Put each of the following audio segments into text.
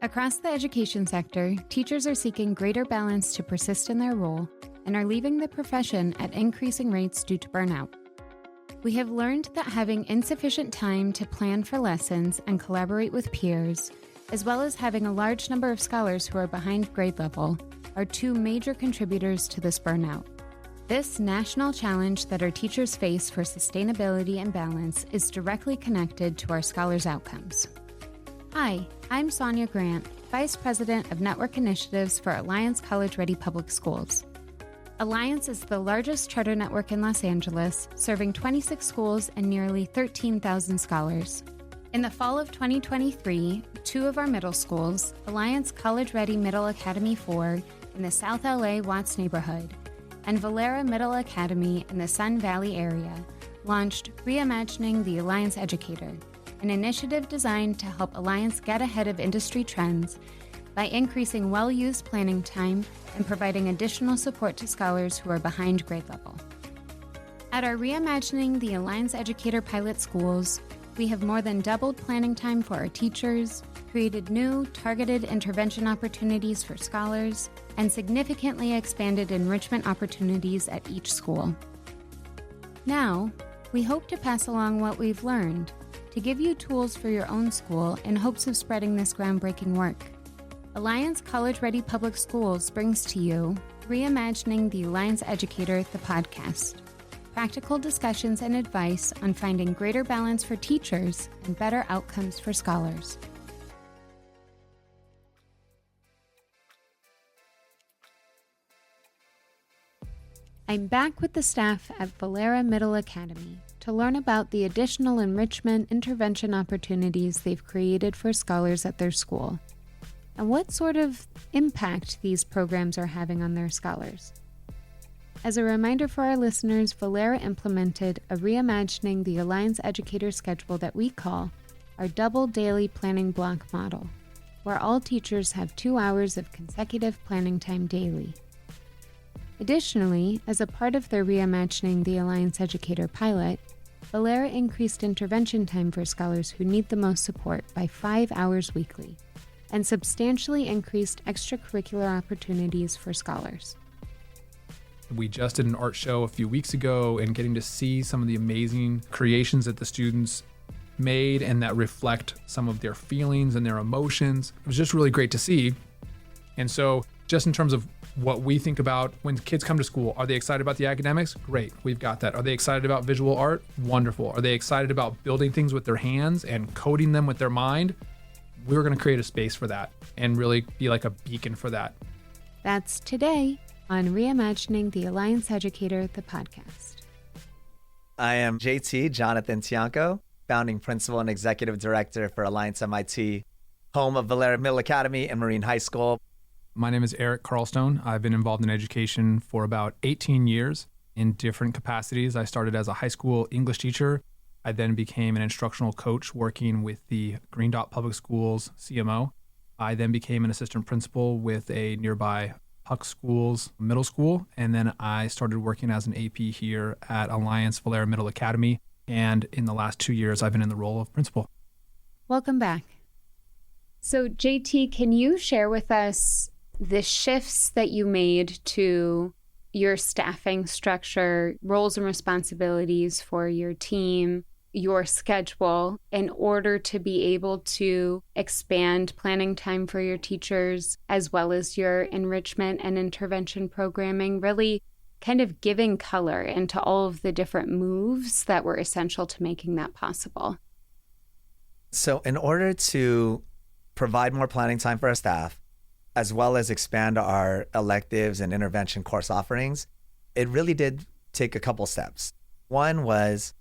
Across the education sector, teachers are seeking greater balance to persist in their role and are leaving the profession at increasing rates due to burnout. We have learned that having insufficient time to plan for lessons and collaborate with peers, as well as having a large number of scholars who are behind grade level, are two major contributors to this burnout. This national challenge that our teachers face for sustainability and balance is directly connected to our scholars' outcomes. Hi, I'm Sonia Grant, Vice President of Network Initiatives for Alliance College-Ready Public Schools. Alliance is the largest charter network in Los Angeles, serving 26 schools and nearly 13,000 scholars. In the fall of 2023, two of our middle schools, Alliance College-Ready Middle Academy 4 in the South LA Watts neighborhood, and Valera Middle Academy in the Sun Valley area, launched Reimagining the Alliance Educator, an initiative designed to help Alliance get ahead of industry trends by increasing well-used planning time and providing additional support to scholars who are behind grade level. At our Reimagining the Alliance Educator pilot schools, we have more than doubled planning time for our teachers, created new targeted intervention opportunities for scholars, and significantly expanded enrichment opportunities at each school. Now, we hope to pass along what we've learned to give you tools for your own school in hopes of spreading this groundbreaking work. Alliance College-Ready Public Schools brings to you Reimagining the Alliance Educator, the podcast. Practical discussions and advice on finding greater balance for teachers and better outcomes for scholars. I'm back with the staff at Valera Middle Academy to learn about the additional enrichment intervention opportunities they've created for scholars at their school, and what sort of impact these programs are having on their scholars. As a reminder for our listeners, Valera implemented a Reimagining the Alliance Educator schedule that we call our double daily planning block model, where all teachers have 2 hours of consecutive planning time daily. Additionally, as a part of their Reimagining the Alliance Educator pilot, Valera increased intervention time for scholars who need the most support by 5 hours weekly, and substantially increased extracurricular opportunities for scholars. We just did an art show a few weeks ago, and getting to see some of the amazing creations that the students made and that reflect some of their feelings and their emotions. It was just really great to see. And so just in terms of what we think about when kids come to school, are they excited about the academics? Great, we've got that. Are they excited about visual art? Wonderful. Are they excited about building things with their hands and coding them with their mind? We're going to create a space for that and really be like a beacon for that. That's today on Reimagining the Alliance Educator, the podcast. I am JT, Jonathan Tiongco, founding principal and executive director for Alliance MIT, home of Valera Middle Academy and Marine High School. My name is Erik Carlstone. I've been involved in education for about 18 years in different capacities. I started as a high school English teacher. I then became an instructional coach working with the Green Dot Public Schools CMO. I then became an assistant principal with a nearby Huck Schools middle school. And then I started working as an AP here at Alliance Valera Middle Academy. And in the last 2 years, I've been in the role of principal. Welcome back. So JT, can you share with us the shifts that you made to your staffing structure, roles and responsibilities for your team, your schedule, in order to be able to expand planning time for your teachers, as well as your enrichment and intervention programming, really kind of giving color into all of the different moves that were essential to making that possible? So in order to provide more planning time for our staff, as well as expand our electives and intervention course offerings, it really did take a couple steps. One was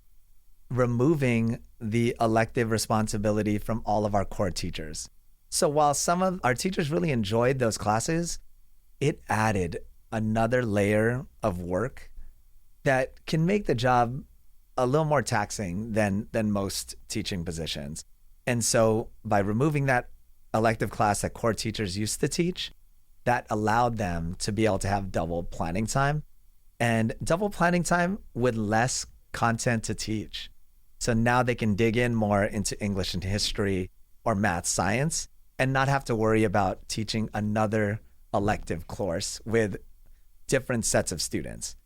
removing the elective responsibility from all of our core teachers. So while some of our teachers really enjoyed those classes, it added another layer of work that can make the job a little more taxing than most teaching positions. And so by removing that elective class that core teachers used to teach, that allowed them to be able to have double planning time, and double planning time with less content to teach. So now they can dig in more into English and history or math, science, and not have to worry about teaching another elective course with different sets of students.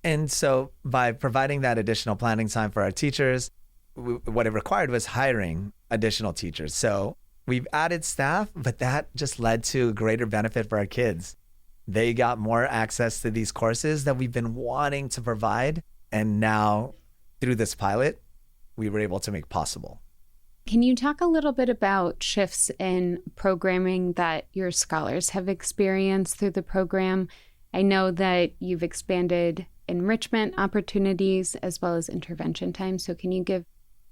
And so by providing that additional planning time for our teachers, what it required was hiring additional teachers. So we've added staff, but that just led to greater benefit for our kids. They got more access to these courses that we've been wanting to provide. And now through this pilot, we were able to make possible. Can you talk a little bit about shifts in programming that your scholars have experienced through the program? I know that you've expanded enrichment opportunities as well as intervention time. So can you give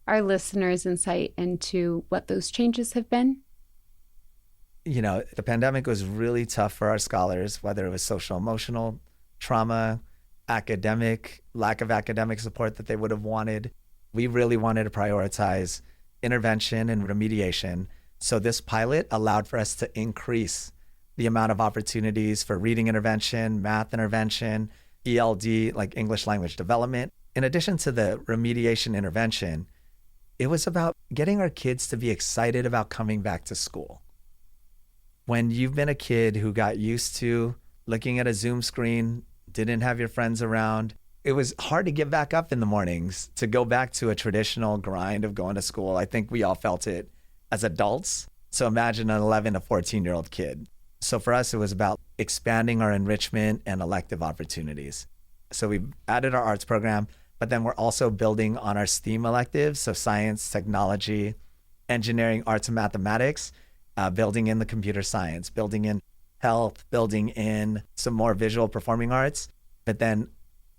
our listeners insight into what those changes have been? You know, the pandemic was really tough for our scholars, whether it was social, emotional, trauma, academic, lack of academic support that they would have wanted. We really wanted to prioritize intervention and remediation. So this pilot allowed for us to increase the amount of opportunities for reading intervention, math intervention, ELD, like English language development. In addition to the remediation intervention, it was about getting our kids to be excited about coming back to school. When you've been a kid who got used to looking at a Zoom screen, didn't have your friends around, it was hard to get back up in the mornings to go back to a traditional grind of going to school. I think we all felt it as adults. So imagine an 11 to 14-year-old kid. So for us, it was about expanding our enrichment and elective opportunities. So we added our arts program, but then we're also building on our STEAM electives. So science, technology, engineering, arts, and mathematics, building in the computer science, building in health, building in some more visual performing arts. But then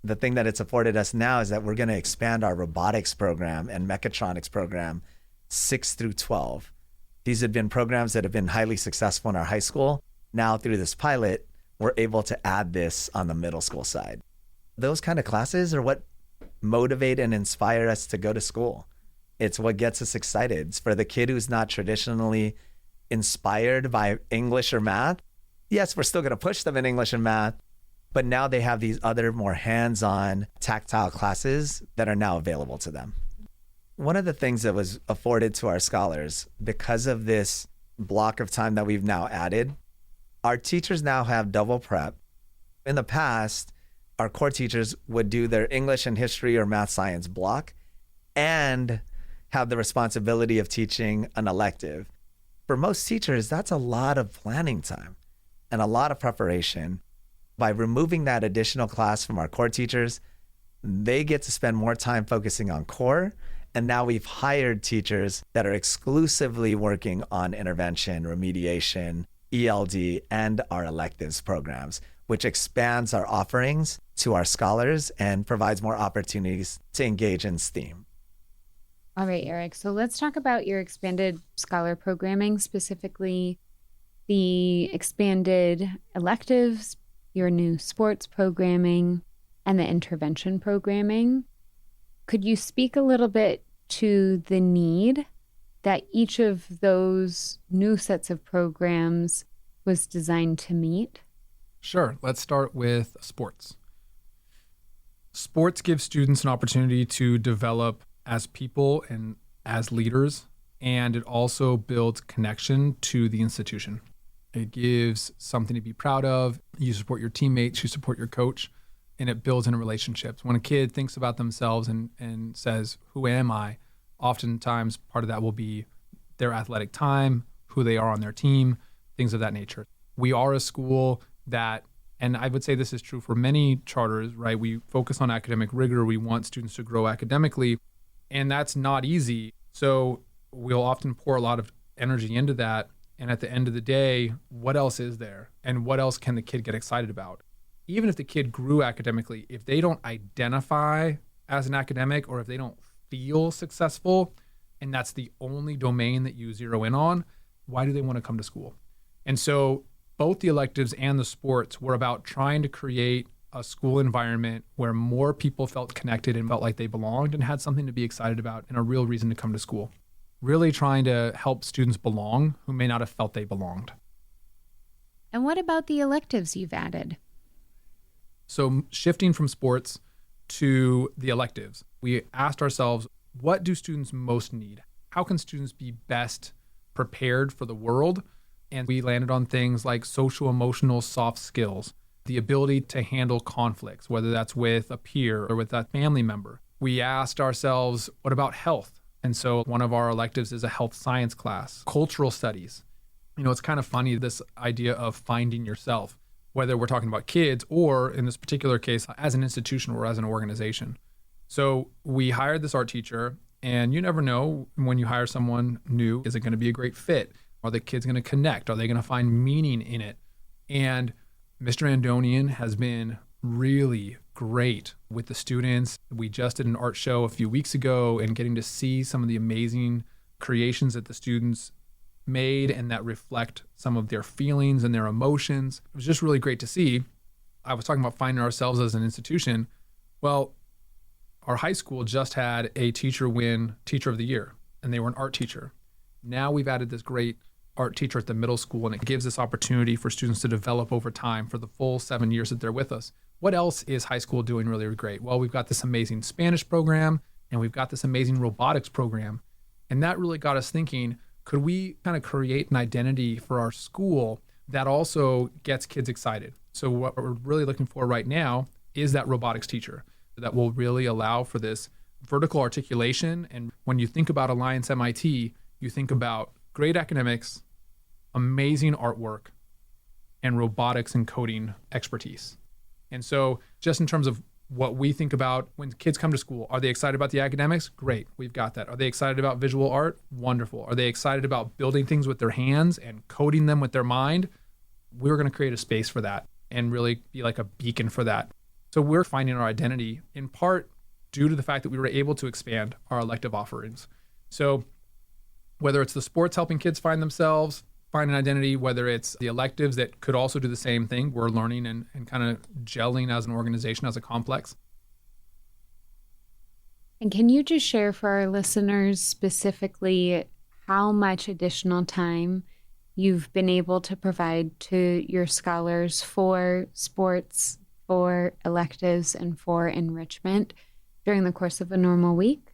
the thing that it's afforded us now is that we're going to expand our robotics program and mechatronics program 6 through 12. These had been programs that have been highly successful in our high school. Now through this pilot, we're able to add this on the middle school side. Those kind of classes are what motivate and inspire us to go to school. It's what gets us excited. It's for the kid who's not traditionally inspired by English or math. Yes, we're still going to push them in English and math, but now they have these other more hands-on tactile classes that are now available to them. One of the things that was afforded to our scholars because of this block of time that we've now added, our teachers now have double prep. In the past, our core teachers would do their English and history or math science block and have the responsibility of teaching an elective. For most teachers, that's a lot of planning time and a lot of preparation. By removing that additional class from our core teachers, they get to spend more time focusing on core. And now we've hired teachers that are exclusively working on intervention, remediation, ELD, and our electives programs, which expands our offerings to our scholars and provides more opportunities to engage in STEAM. All right, Erik. So let's talk about your expanded scholar programming, specifically the expanded electives, your new sports programming, and the intervention programming. Could you speak a little bit to the need that each of those new sets of programs was designed to meet? Sure. Let's start with sports. Sports gives students an opportunity to develop as people and as leaders, and it also builds connection to the institution. It gives something to be proud of. You support your teammates, you support your coach, and it builds in relationships. When a kid thinks about themselves and says, who am I? Oftentimes part of that will be their athletic time, who they are on their team, things of that nature. We are a school that, and I would say this is true for many charters, right? We focus on academic rigor. We want students to grow academically, and that's not easy. So we'll often pour a lot of energy into that. And at the end of the day, what else is there? And what else can the kid get excited about? Even if the kid grew academically, if they don't identify as an academic or if they don't feel successful, and that's the only domain that you zero in on, why do they want to come to school? And so both the electives and the sports were about trying to create a school environment where more people felt connected and felt like they belonged and had something to be excited about and a real reason to come to school. Really trying to help students belong who may not have felt they belonged. And what about the electives you've added? So shifting from sports to the electives, we asked ourselves, what do students most need? How can students be best prepared for the world. And we landed on things like social, emotional, soft skills, the ability to handle conflicts, whether that's with a peer or with a family member. We asked ourselves, what about health? And so one of our electives is a health science class, cultural studies. It's kind of funny, this idea of finding yourself, whether we're talking about kids or in this particular case, as an institution or as an organization. So we hired this art teacher, and you never know when you hire someone new, is it going to be a great fit? Are the kids going to connect? Are they going to find meaning in it? And Mr. Andonian has been really great with the students. We just did an art show a few weeks ago, and getting to see some of the amazing creations that the students made and that reflect some of their feelings and their emotions. It was just really great to see. I was talking about finding ourselves as an institution. Well, our high school just had a teacher win Teacher of the Year, and they were an art teacher. Now we've added this great art teacher at the middle school, and it gives this opportunity for students to develop over time for the full 7 years that they're with us. What else is high school doing really great? Well, we've got this amazing Spanish program, and we've got this amazing robotics program. And that really got us thinking, could we kind of create an identity for our school that also gets kids excited? So what we're really looking for right now is that robotics teacher that will really allow for this vertical articulation. And when you think about Alliance MIT, you think about great academics, amazing artwork, and robotics and coding expertise. And so just in terms of what we think about when kids come to school, are they excited about the academics? Great, we've got that. Are they excited about visual art? Wonderful. Are they excited about building things with their hands and coding them with their mind? We're going to create a space for that and really be like a beacon for that. So we're finding our identity in part due to the fact that we were able to expand our elective offerings. So whether it's the sports helping kids find themselves, find an identity, whether it's the electives that could also do the same thing, we're learning and kind of gelling as an organization, as a complex. And can you just share for our listeners specifically how much additional time you've been able to provide to your scholars for sports, for electives, and for enrichment during the course of a normal week?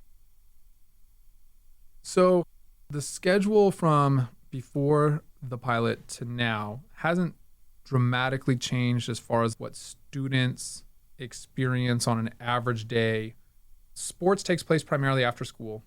So the schedule from before the pilot to now hasn't dramatically changed as far as what students experience on an average day. Sports takes place primarily after school.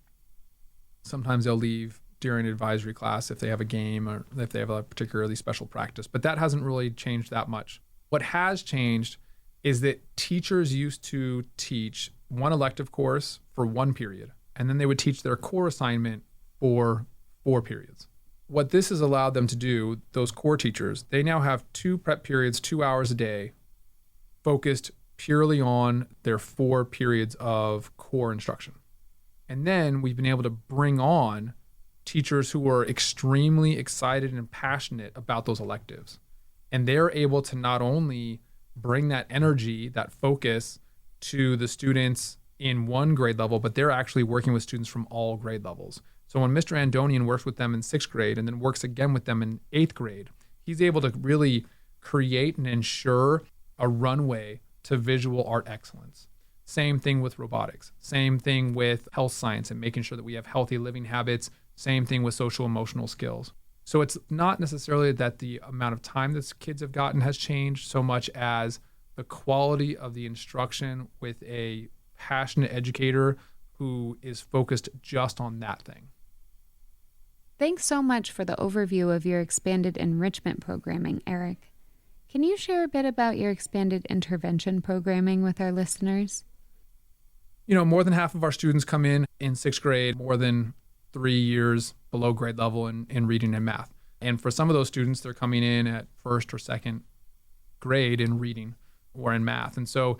Sometimes they'll leave during advisory class if they have a game or if they have a particularly special practice, but that hasn't really changed that much. What has changed is that teachers used to teach one elective course for one period, and then they would teach their core assignment for 4 periods. What this has allowed them to do, those core teachers, they now have 2 prep periods, 2 hours a day, focused purely on their 4 periods of core instruction. And then we've been able to bring on teachers who are extremely excited and passionate about those electives. And they're able to not only bring that energy, that focus to the students in one grade level, but they're actually working with students from all grade levels. So when Mr. Andonian works with them in 6th grade and then works again with them in 8th grade, he's able to really create and ensure a runway to visual art excellence. Same thing with robotics. Same thing with health science and making sure that we have healthy living habits. Same thing with social emotional skills. So it's not necessarily that the amount of time that kids have gotten has changed so much as the quality of the instruction with a passionate educator who is focused just on that thing. Thanks so much for the overview of your expanded enrichment programming, Erik. Can you share a bit about your expanded intervention programming with our listeners? More than half of our students come in 6th grade, more than 3 years below grade level in reading and math. And for some of those students, they're coming in at 1st or 2nd grade in reading or in math. And so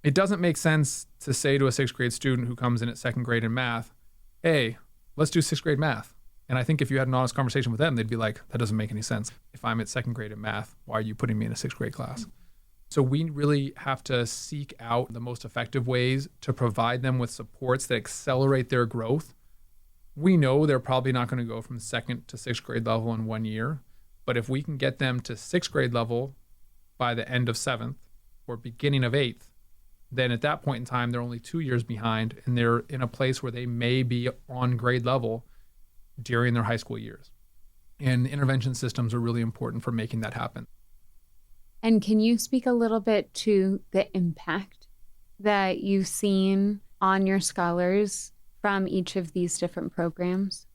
it doesn't make sense to say to a 6th grade student who comes in at 2nd grade in math, hey, let's do 6th grade math. And I think if you had an honest conversation with them, they'd be like, that doesn't make any sense. If I'm at 2nd grade in math, why are you putting me in a 6th grade class? So we really have to seek out the most effective ways to provide them with supports that accelerate their growth. We know they're probably not going to go from 2nd to 6th grade level in 1 year, but if we can get them to 6th grade level by the end of 7th or beginning of 8th, then at that point in time, they're only 2 years behind and they're in a place where they may be on grade level. during their high school years. And intervention systems are really important for making that happen. And can you speak a little bit to the impact that you've seen on your scholars from each of these different programs?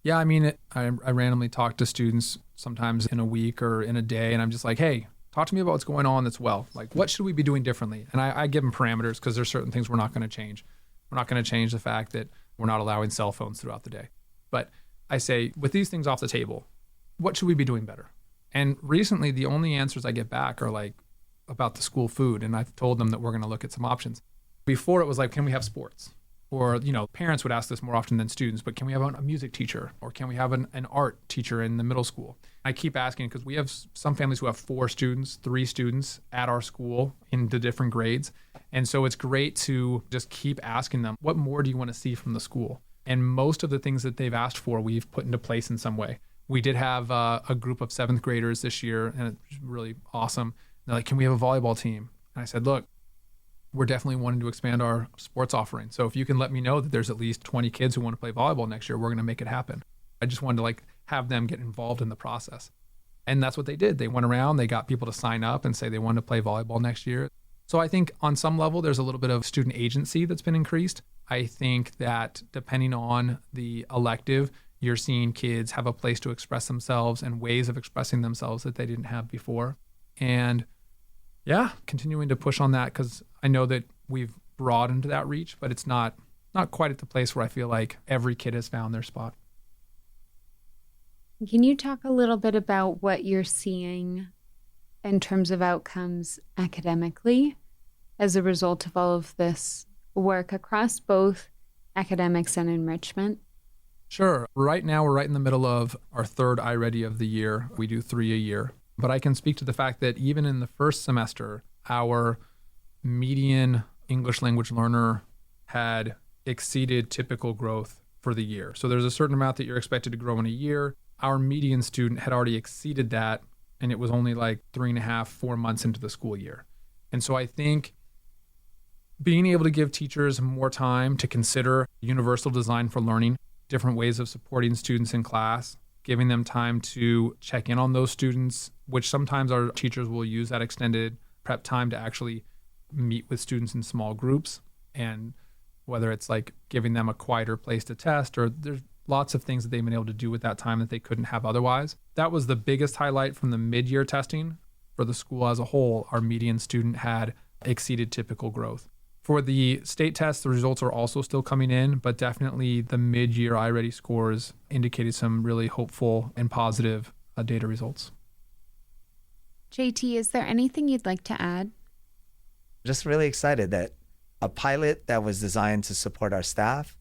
Yeah, I mean, I randomly talk to students sometimes in a week or in a day, and I'm just like, hey, talk to me about what's going on that's well. Like, what should we be doing differently? And I give them parameters because there's certain things we're not going to change. We're not going to change the fact that we're not allowing cell phones throughout the day. But I say, with these things off the table, what should we be doing better? And recently, the only answers I get back are like about the school food. And I've told them that we're going to look at some options. Before it was like, can we have sports? Or, parents would ask this more often than students, but can we have a music teacher? Or can we have an art teacher in the middle school? I keep asking because we have some families who have 4 students, 3 students at our school in the different grades. And so it's great to just keep asking them, what more do you want to see from the school? And most of the things that they've asked for, we've put into place in some way. We did have a group of 7th graders this year, and it was really awesome. They're like, can we have a volleyball team? And I said, look, we're definitely wanting to expand our sports offering. So if you can let me know that there's at least 20 kids who want to play volleyball next year, we're going to make it happen. I just wanted to have them get involved in the process. And that's what they did. They went around, they got people to sign up and say they wanted to play volleyball next year. So I think on some level, there's a little bit of student agency that's been increased. I think that depending on the elective, you're seeing kids have a place to express themselves and ways of expressing themselves that they didn't have before. And yeah, continuing to push on that because I know that we've broadened that reach, but it's not quite at the place where I feel like every kid has found their spot. Can you talk a little bit about what you're seeing in terms of outcomes academically as a result of all of this work across both academics and enrichment? Sure. Right now, we're right in the middle of our 3rd iReady of the year. We do 3 a year. But I can speak to the fact that even in the first semester, our median English language learner had exceeded typical growth for the year. So there's a certain amount that you're expected to grow in a year. Our median student had already exceeded that, and it was only like 3.5, 4 months into the school year. And so I think being able to give teachers more time to consider universal design for learning, different ways of supporting students in class, giving them time to check in on those students, which sometimes our teachers will use that extended prep time to actually meet with students in small groups. And whether it's like giving them a quieter place to test, or there's lots of things that they've been able to do with that time that they couldn't have otherwise. That was the biggest highlight from the mid-year testing. For the school as a whole, our median student had exceeded typical growth. For the state tests, the results are also still coming in, but definitely the mid-year iReady scores indicated some really hopeful and positive data results. JT, is there anything you'd like to add? Just really excited that a pilot that was designed to support our staff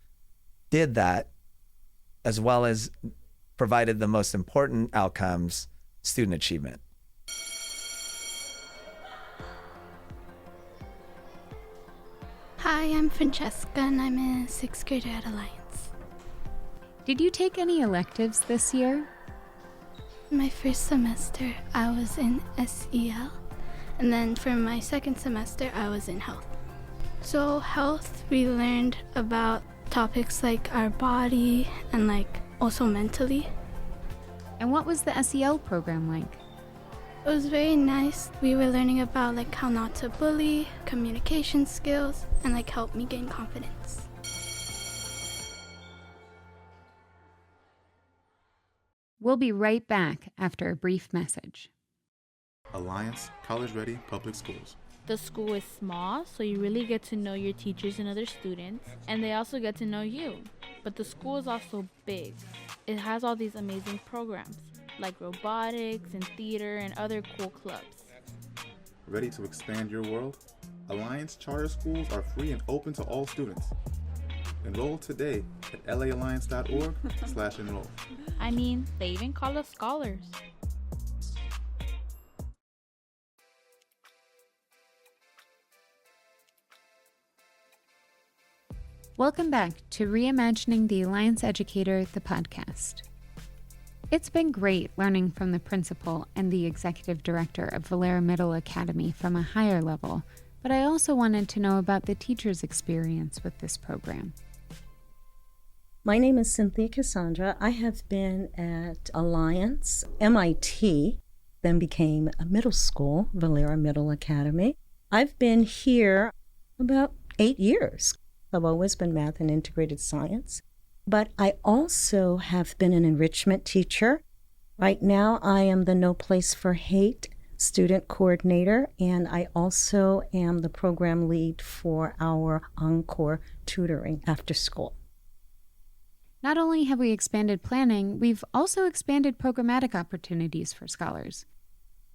did that, as well as provided the most important outcomes, student achievement. Hi, I'm Francesca, and I'm a 6th grader at Alliance. Did you take any electives this year? My first semester, I was in SEL, and then for my second semester, I was in health. So health, we learned about topics like our body and also mentally. And what was the SEL program like? It was very nice. We were learning about how not to bully, communication skills, and help me gain confidence. We'll be right back after a brief message. Alliance College Ready Public Schools. The school is small, so you really get to know your teachers and other students, and they also get to know you. But the school is also big. It has all these amazing programs, like robotics and theater and other cool clubs. Ready to expand your world? Alliance charter schools are free and open to all students. Enroll today at laalliance.org/enroll. I mean, they even call us scholars. Welcome back to Reimagining the Alliance Educator, the podcast. It's been great learning from the principal and the executive director of Valera Middle Academy from a higher level, but I also wanted to know about the teacher's experience with this program. My name is Cynthia Cassandra. I have been at Alliance, MIT, then became a middle school, Valera Middle Academy. I've been here about 8 years. I've always been math and integrated science, but I also have been an enrichment teacher. Right now, I am the No Place for Hate student coordinator, and I also am the program lead for our Encore tutoring after school. Not only have we expanded planning, we've also expanded programmatic opportunities for scholars.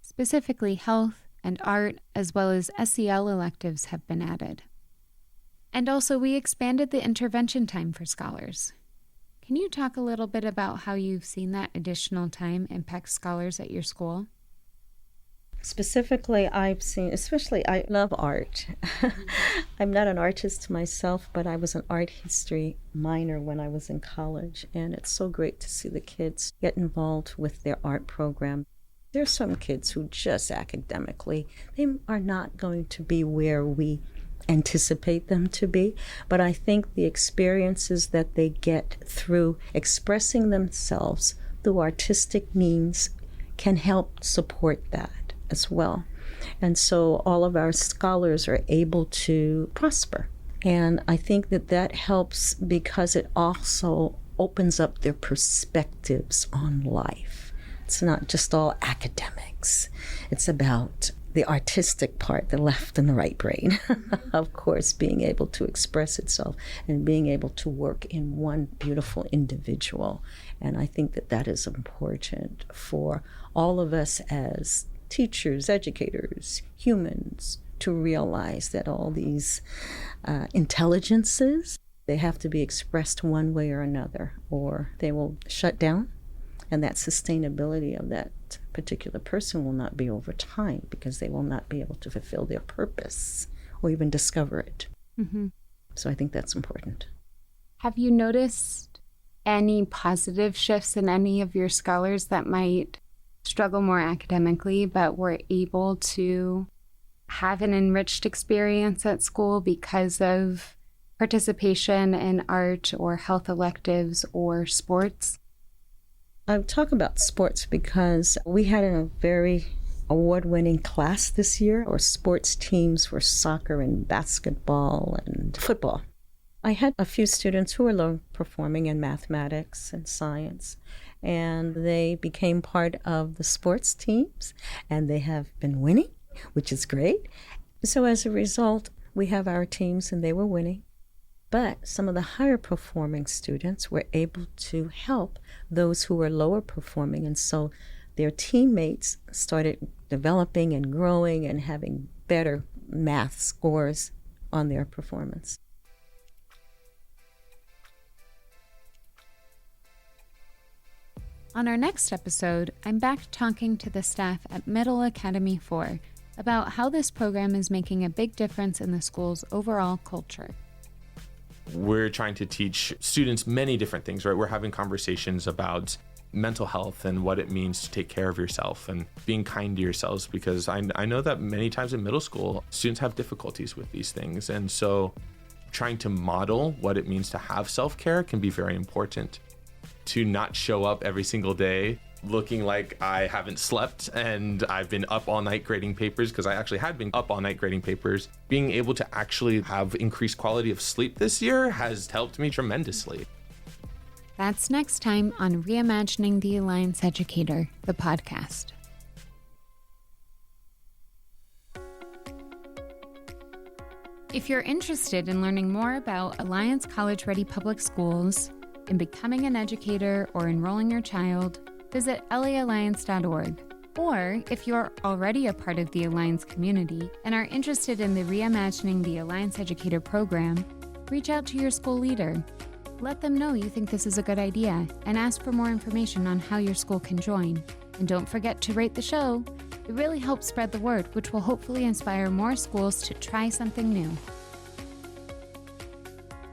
Specifically, health and art, as well as SEL electives have been added. And also, we expanded the intervention time for scholars. Can you talk a little bit about how you've seen that additional time impact scholars at your school? Specifically, I've seen, especially, I love art. I'm not an artist myself, but I was an art history minor when I was in college, and it's so great to see the kids get involved with their art program. There's some kids who just academically, they are not going to be where we anticipate them to be, but I think the experiences that they get through expressing themselves through artistic means can help support that as well. And so all of our scholars are able to prosper. And I think that that helps because it also opens up their perspectives on life. It's not just all academics. It's about the artistic part, the left and the right brain, of course, being able to express itself and being able to work in one beautiful individual. And I think that that is important for all of us as teachers, educators, humans, to realize that all these intelligences, they have to be expressed one way or another, or they will shut down, and that sustainability of that particular person will not be over time because they will not be able to fulfill their purpose or even discover it. Mm-hmm. So I think that's important. Have you noticed any positive shifts in any of your scholars that might struggle more academically, but were able to have an enriched experience at school because of participation in art or health electives or sports? I talk about sports because we had a very award-winning class this year. Our sports teams for soccer and basketball and football. I had a few students who were low performing in mathematics and science, and they became part of the sports teams, and they have been winning, which is great. So as a result, we have our teams, and they were winning. But some of the higher performing students were able to help those who were lower performing, and so their teammates started developing and growing and having better math scores on their performance. On our next episode, I'm back talking to the staff at Middle Academy 4 about how this program is making a big difference in the school's overall culture. We're trying to teach students many different things, right? We're having conversations about mental health and what it means to take care of yourself and being kind to yourselves, because I know that many times in middle school, students have difficulties with these things. And so trying to model what it means to have self-care can be very important. To not show up every single day looking like I haven't slept and I've been up all night grading papers, because I actually had been up all night grading papers. Being able to actually have increased quality of sleep this year has helped me tremendously. That's next time on Reimagining the Alliance Educator, the podcast. If you're interested in learning more about Alliance College Ready Public Schools, in becoming an educator or enrolling your child, visit laalliance.org. Or if you're already a part of the Alliance community and are interested in the Reimagining the Alliance Educator program, reach out to your school leader. Let them know you think this is a good idea and ask for more information on how your school can join. And don't forget to rate the show. It really helps spread the word, which will hopefully inspire more schools to try something new.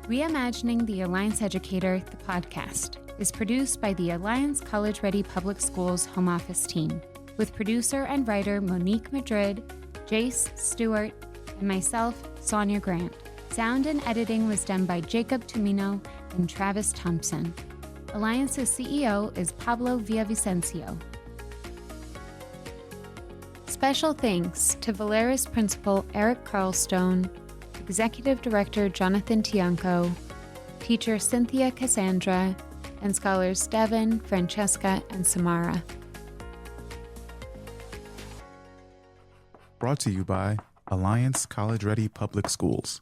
Reimagining the Alliance Educator, the podcast, is produced by the Alliance College Ready Public Schools Home Office team, with producer and writer Monique Madrid, Jace Stewart, and myself, Sonia Grant. Sound and editing was done by Jacob Tumino and Travis Thompson. Alliance's CEO is Pablo Villavicencio. Special thanks to Valera's principal Erik Carlstone, Executive Director Jonathan Tiongco, teacher Cynthia Cassandra, and scholars Devin, Francesca, and Samara. Brought to you by Alliance College Ready Public Schools.